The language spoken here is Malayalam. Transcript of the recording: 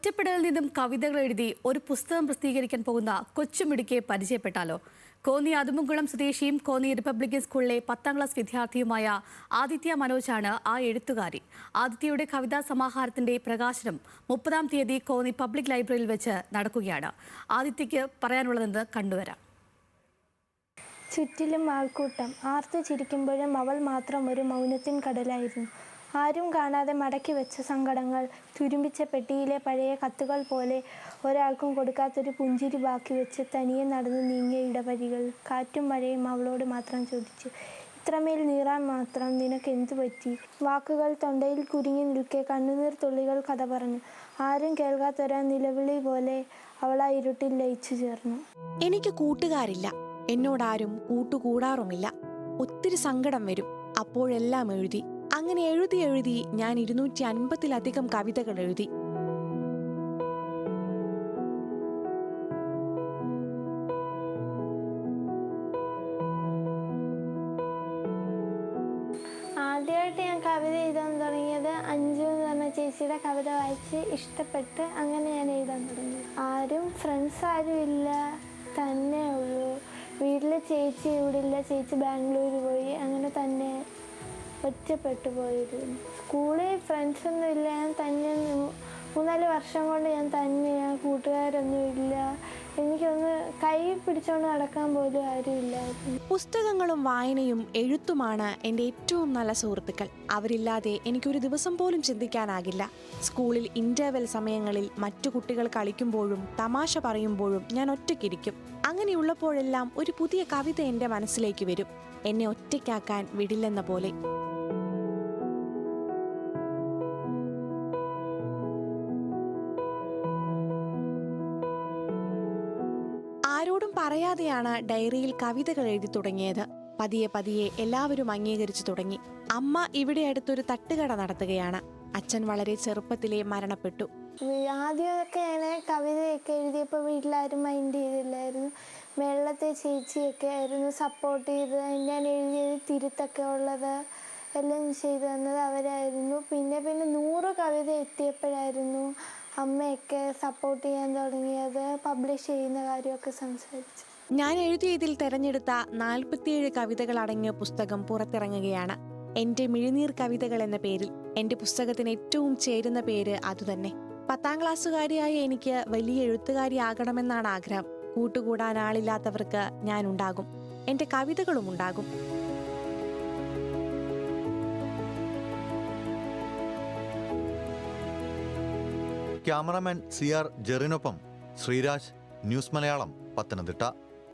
ഒറ്റപ്പെടലിൽ നിന്നും കവിതകൾ എഴുതി ഒരു പുസ്തകം പ്രസിദ്ധീകരിക്കാൻ പോകുന്ന കൊച്ചുമിടുക്കിയെ പരിചയപ്പെട്ടാലോ? കോന്നി അതുമ്പുംകുളം സ്വദേശിയും കോന്നി റിപ്പബ്ലിക്കൻ സ്കൂളിലെ 10ാം ക്ലാസ് വിദ്യാർത്ഥിയുമായ ആദിത്യ മനോജാണ് ആ എഴുത്തുകാരി. ആദിത്യയുടെ കവിതാ സമാഹാരത്തിന്റെ പ്രകാശനം 30-ാം തീയതി കോന്നി പബ്ലിക് ലൈബ്രറിയിൽ വെച്ച് നടക്കുകയാണ്. ആദിത്യയ്ക്ക് പറയാനുള്ളതെന്ന് കണ്ടുവരാം. ചുറ്റിലും ആൾക്കൂട്ടം. ആർത്തു ചിരിക്കുമ്പോഴും അവൾ മാത്രം ഒരു മൗനത്തിൻ കടലായിരുന്നു. ആരും കാണാതെ മടക്കി വെച്ച സങ്കടങ്ങൾ, തുരുമ്പിച്ച പെട്ടിയിലെ പഴയ കത്തുകൾ പോലെ ഒരാൾക്കും കൊടുക്കാത്തൊരു പുഞ്ചിരി ബാക്കി വെച്ച് തനിയെ നടന്നു നീങ്ങിയ ഇടവഴികൾ. കാറ്റും മഴയും അവളോട് മാത്രം ചോദിച്ചു, ഇത്രമേൽ നീറാൻ മാത്രം നിനക്കെന്തു പറ്റി? വാക്കുകൾ തൊണ്ടയിൽ കുരുങ്ങി നിൽക്കെ കണ്ണുനീർ തുള്ളികൾ കഥ പറഞ്ഞു. ആരും കേൾക്കാത്തൊരാ നിലവിളി പോലെ അവൾ ആ ഇരുട്ടിൽ ലയിച്ചു ചേർന്നു. എനിക്ക് കൂട്ടുകാരില്ല, എന്നോടാരും കൂട്ടുകൂടാറുമില്ല. ഒത്തിരി സങ്കടം വരും, അപ്പോഴെല്ലാം എഴുതി. അങ്ങനെ എഴുതി ഞാൻ 250-ലധികം കവിതകൾ എഴുതി. ആദ്യമായിട്ട് ഞാൻ കവിത എഴുതാൻ തുടങ്ങിയത് അഞ്ജു എന്ന് പറഞ്ഞ ചേച്ചിയുടെ കവിത വായിച്ച് ഇഷ്ടപ്പെട്ട് അങ്ങനെ ഞാൻ എഴുതാൻ തുടങ്ങി. ഫ്രണ്ട്സ് ആരും ഇല്ല, തന്നെ ഉള്ളൂ. വീട്ടിൽ ചേച്ചി ഇവിടെ ഇല്ല, ചേച്ചി ബാംഗ്ലൂർ പോയി. അങ്ങനെ തന്നെ ഒറ്റപ്പെട്ടു പോയിരുന്നു. സ്കൂളിൽ ഫ്രണ്ട്സൊന്നും ഇല്ല, ഞാൻ തന്നെ 3-4 വർഷം കൊണ്ട് ഞാൻ തന്നെയാണ്, കൂട്ടുകാരൊന്നും ഇല്ല. എനിക്കൊന്ന് കൈ പിടിച്ചോണ്ട് നടക്കാൻ പോലും ആരും ഇല്ലായിരുന്നു. പുസ്തകങ്ങളും വായനയും എഴുത്തുമാണ് എൻ്റെ ഏറ്റവും നല്ല സുഹൃത്തുക്കൾ. അവരില്ലാതെ എനിക്കൊരു ദിവസം പോലും ചിന്തിക്കാനാകില്ല. സ്കൂളിൽ ഇന്റർവെൽ സമയങ്ങളിൽ മറ്റു കുട്ടികൾ കളിക്കുമ്പോഴും തമാശ പറയുമ്പോഴും ഞാൻ ഒറ്റയ്ക്കിരിക്കും. അങ്ങനെയുള്ളപ്പോഴെല്ലാം ഒരു പുതിയ കവിത എൻ്റെ മനസ്സിലേക്ക് വരും, എന്നെ ഒറ്റയ്ക്കാക്കാൻ വിടില്ലെന്ന പോലെ. ആരോടും പറയാതെയാണ് ഡയറിയിൽ കവിതകൾ എഴുതി തുടങ്ങിയത്. പതിയെ എല്ലാവരും അംഗീകരിച്ചു തുടങ്ങി. അമ്മ ഇവിടെ അടുത്തൊരു തട്ടുകട നടത്തുകയാണ്. അച്ഛൻ വളരെ ചെറുപ്പത്തിലേ മരണപ്പെട്ടു. ആദ്യമൊക്കെ ഞാൻ കവിതയൊക്കെ എഴുതിയപ്പോൾ വീട്ടിലാരും മൈൻഡ് ചെയ്തില്ലായിരുന്നു. മേളത്തെ ചേച്ചിയൊക്കെ ആയിരുന്നു സപ്പോർട്ട് ചെയ്ത്. ഞാൻ എഴുതിയത് തിരുത്തൊക്കെ ഉള്ളത് എല്ലാം ചെയ്തു തന്നത് അവരായിരുന്നു. പിന്നെ 100 കവിത എത്തിയപ്പോഴായിരുന്നു അമ്മയൊക്കെ സപ്പോർട്ട് ചെയ്യാൻ തുടങ്ങിയത്. പബ്ലിഷ് ചെയ്യുന്ന കാര്യമൊക്കെ സംസാരിച്ചു. ഞാൻ എഴുതിയതിൽ തെരഞ്ഞെടുത്ത 47 കവിതകൾ അടങ്ങിയ പുസ്തകം പുറത്തിറങ്ങുകയാണ്. എൻ്റെ മിഴിനീർ കവിതകൾ എന്ന പേരിൽ. എൻ്റെ പുസ്തകത്തിന് ഏറ്റവും ചേരുന്ന പേര് അതുതന്നെ. 10ാം ക്ലാസ്സുകാരിയായ എനിക്ക് വലിയ എഴുത്തുകാരിയാകണമെന്നാണ് ആഗ്രഹം. കൂട്ടുകൂടാൻ ആളില്ലാത്തവർക്ക് ഞാനുണ്ടാകും, എൻ്റെ കവിതകളും ഉണ്ടാകും. ക്യാമറാമാൻ CR ജെറിനൊപ്പം ശ്രീരാജ്, ന്യൂസ് മലയാളം, പത്തനംതിട്ട.